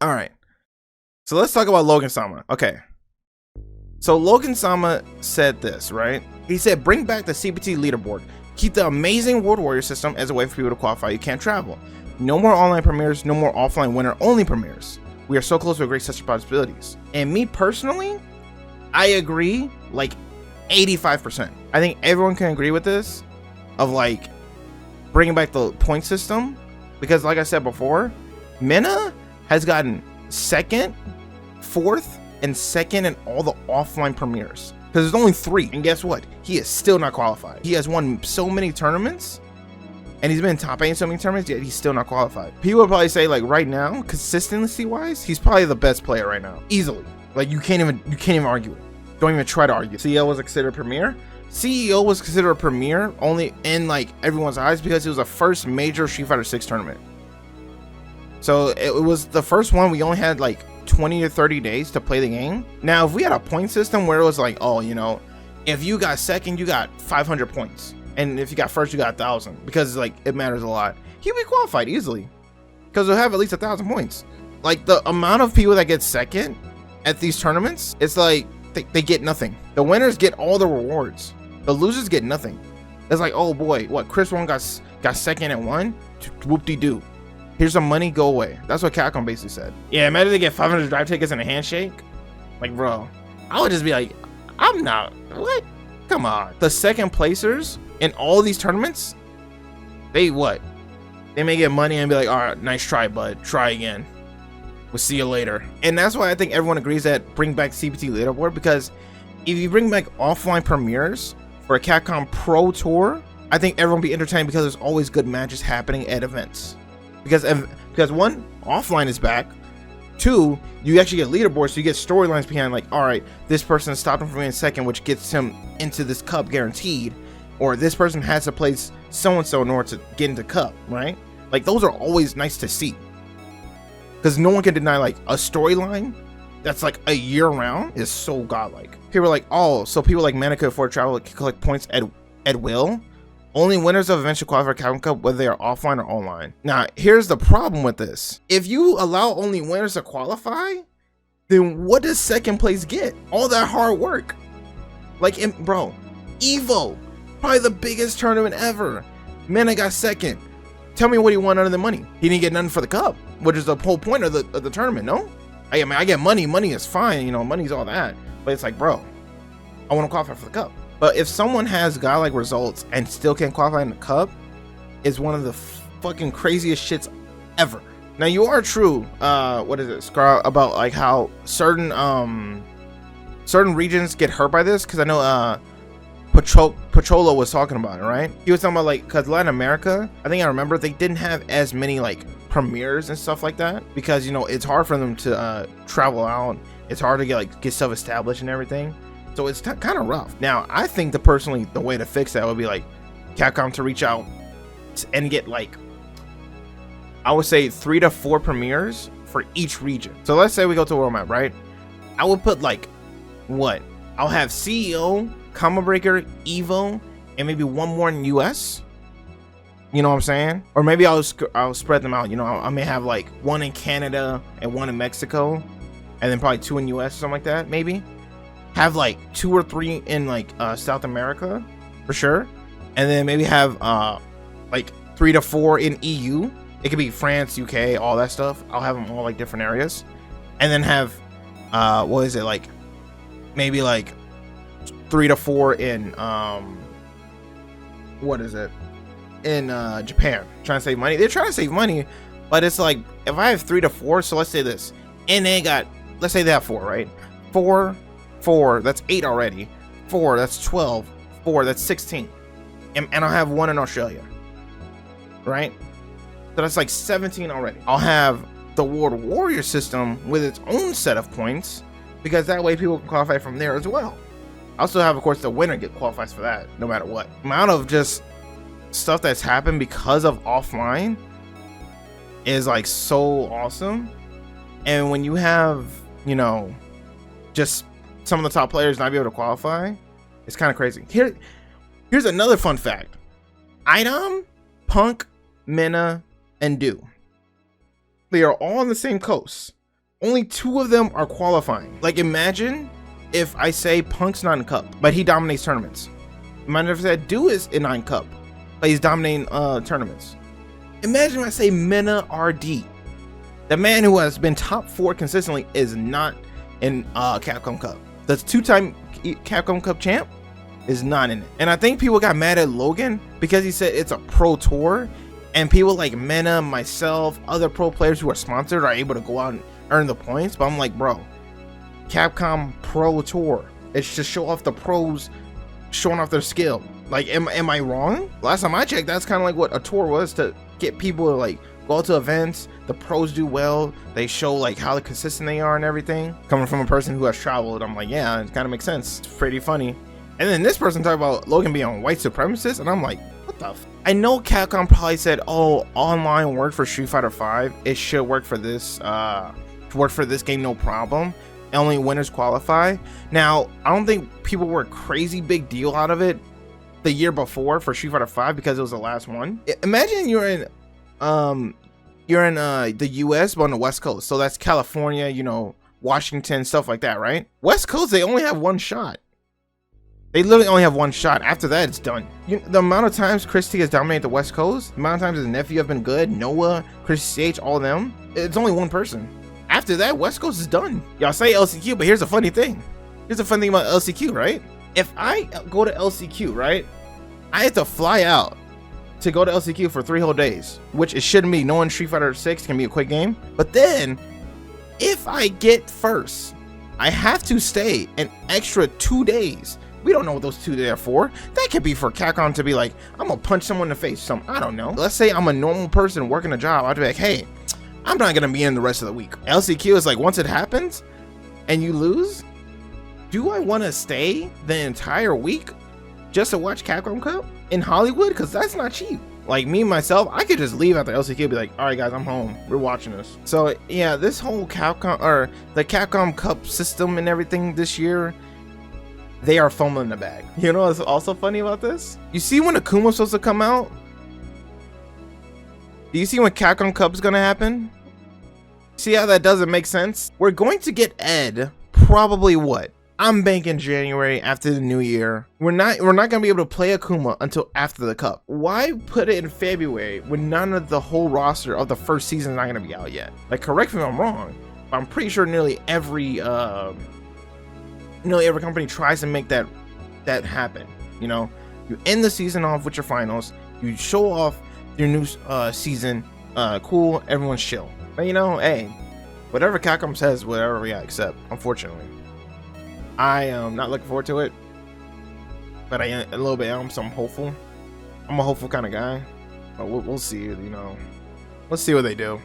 All right. So let's talk about Logan Sama. Okay. So Logan Sama said this, right? He said, bring back the CPT leaderboard. Keep the amazing World Warrior system as a way for people to qualify. You can't travel. No more online premieres, no more offline winner-only premieres. We are so close to a great set of possibilities. And me personally, I agree like 85%. I think everyone can agree with this of like bringing back the point system, because like I said before, Mena has gotten second, fourth, and second in all the offline premieres. Because there's only 3, and guess what? He is still not qualified. He has won so many tournaments, and he's been top 8 in so many tournaments, yet he's still not qualified. People would probably say, like, right now, consistency-wise, he's probably the best player right now, easily. Like, you can't even argue it. Don't even try to argue. CEO was considered a premier. CEO was considered a premier only in like everyone's eyes because it was the first major Street Fighter 6 tournament. So it was the first one. We only had like 20 to 30 days to play the game. Now, if we had a point system where it was like, oh, you know, if you got second, you got 500 points. And if you got first, you got 1,000, because like it matters a lot. He'd be qualified easily because they'll have at least 1,000 points. Like the amount of people that get second at these tournaments, it's like they get nothing. The winners get all the rewards. The losers get nothing. It's like, oh boy, what, Chris Wong got second and won? Whoop-de-doo. Here's some money, go away. That's what Capcom basically said. Yeah, imagine they get 500 drive tickets and a handshake. Like, bro, I would just be like, I'm not, what? Come on. The second placers in all these tournaments, they what? They may get money and be like, all right, nice try, bud. Try again. We'll see you later. And that's why I think everyone agrees that bring back CPT leaderboard, because if you bring back offline premieres for a Capcom Pro Tour, I think everyone will be entertained because there's always good matches happening at events. Because one, offline is back. 2, you actually get leaderboards, so you get storylines behind, like, all right, this person stopped him from being second, which gets him into this cup guaranteed, or this person has to place so-and-so in order to get into cup, right? Like, those are always nice to see, because no one can deny like a storyline that's like a year round is so godlike. People are like, oh, so people like Mana could afford travel to collect points at will. Only winners of eventual qualifier Capcom Cup, whether they are offline or online. Now, here's the problem with this. If you allow only winners to qualify, then what does second place get? All that hard work. Like, bro, Evo, probably the biggest tournament ever. Mena got second. Tell me what he won under the money. He didn't get nothing for the cup, which is the whole point of the tournament, no? I mean, I get money. Money is fine, you know, money's all that. But it's like, bro, I want to qualify for the cup. But if someone has godlike results and still can't qualify in the cup, is one of the fucking craziest shits ever. Now, you are true, what is it, Scar, about like how certain regions get hurt by this, because I know Pachola was talking about it, right? He was talking about like, because Latin America, I think I remember, they didn't have as many like premieres and stuff like that, because, you know, it's hard for them to travel out. It's hard to get stuff established and everything. So it's kind of rough. Now, I think the way to fix that would be like Capcom to reach out and get like, I would say 3 to 4 premieres for each region. So let's say we go to World Map, right? I would put like, what? I'll have CEO, Combo Breaker, Evo, and maybe one more in US. You know what I'm saying? Or maybe I'll spread them out. You know, I may have like 1 in Canada and 1 in Mexico, and then probably 2 in US or something like that, maybe. Have like 2 or 3 in like South America for sure, and then maybe have like 3 to 4 in EU. It could be France, UK, all that stuff. I'll have them all like different areas, and then have what is it, like maybe like 3 to 4 in what is it, in Japan. Trying to save money. They're trying to save money, but it's like, if I have 3 to 4, so let's say this, and they got, let's say they have 4, right? 4, that's 8 already. 4, that's 12. 4, that's 16. And I'll have 1 in Australia, right? So that's like 17 already. I'll have the World Warrior system with its own set of points, because that way people can qualify from there as well. I also have, of course, the winner qualifies for that no matter what. The amount of just stuff that's happened because of offline is like so awesome. And when you have, you know, just some of the top players not be able to qualify, it's kind of crazy. Here's another fun fact. Idom, Punk, Mena, and Do, they are all on the same coast. only 2 of them are qualifying. Like, imagine if I say Punk's not in Cup, but he dominates tournaments. Imagine if I said Do is in 9 Cup, but he's dominating tournaments. Imagine if I say Mena RD. The man who has been top 4 consistently is not in Capcom Cup. The 2-time Capcom Cup champ is not in it. And I think people got mad at Logan because he said it's a pro tour, and people like Mena, myself, other pro players who are sponsored are able to go out and earn the points. But I'm like, bro, Capcom Pro Tour, it's to show off the pros showing off their skill. Like, am I wrong? Last time I checked, that's kind of like what a tour was, to get people to like go to events. The pros do well, they show like how consistent they are and everything. Coming from a person who has traveled, I'm like, yeah, it kind of makes sense. It's pretty funny. And then this person talked about Logan being on white supremacist, and I'm like, what the f? I know Capcom probably said, oh, online worked for Street Fighter 5, it should work for this game, no problem. Only winners qualify. Now, I don't think people were a crazy big deal out of it the year before for Street Fighter 5 because it was the last one. Imagine you're in the US but on the West Coast. So that's California, you know, Washington, stuff like that, right? West Coast, they only have 1 shot. They literally only have 1 shot. After that, it's done. The amount of times Chris T has dominated the West Coast, the amount of times his nephew have been good, Noah, Chris CH, all of them, it's only 1 person. After that, West Coast is done. Y'all say LCQ, but here's a funny thing. Here's the funny thing about LCQ, right? If I go to LCQ, right, I have to fly out to go to LCQ for 3 whole days, which it shouldn't be. Knowing Street Fighter 6 can be a quick game. But then, if I get first, I have to stay an extra 2 days. We don't know what those 2 days are for. That could be for Capcom to be like, I'm gonna punch someone in the face. I don't know. Let's say I'm a normal person working a job. I'd be like, hey, I'm not gonna be in the rest of the week. LCQ is like, once it happens and you lose, do I want to stay the entire week just to watch Capcom Cup in Hollywood? Because that's not cheap. Like me, myself, I could just leave after LCQ and be like, all right, guys, I'm home. We're watching this. So yeah, this whole Capcom, or the Capcom Cup system and everything this year, they are fumbling the bag. You know what's also funny about this? You see when Akuma's supposed to come out? Do you see when Capcom Cup is gonna happen? See how that doesn't make sense? We're going to get Ed probably what? I'm banking January after the new year. We're not gonna be able to play Akuma until after the Cup. Why put it in February when none of the whole roster of the first season is not gonna be out yet? Like, correct me if I'm wrong, but I'm pretty sure nearly every company tries to make that happen. You know, you end the season off with your finals, you show off your new season, cool, everyone's chill. But you know, hey, whatever Capcom says, whatever we accept, unfortunately. I am not looking forward to it, but I am a little bit so I'm hopeful. I'm a hopeful kind of guy, but we'll see, you know, let's see what they do.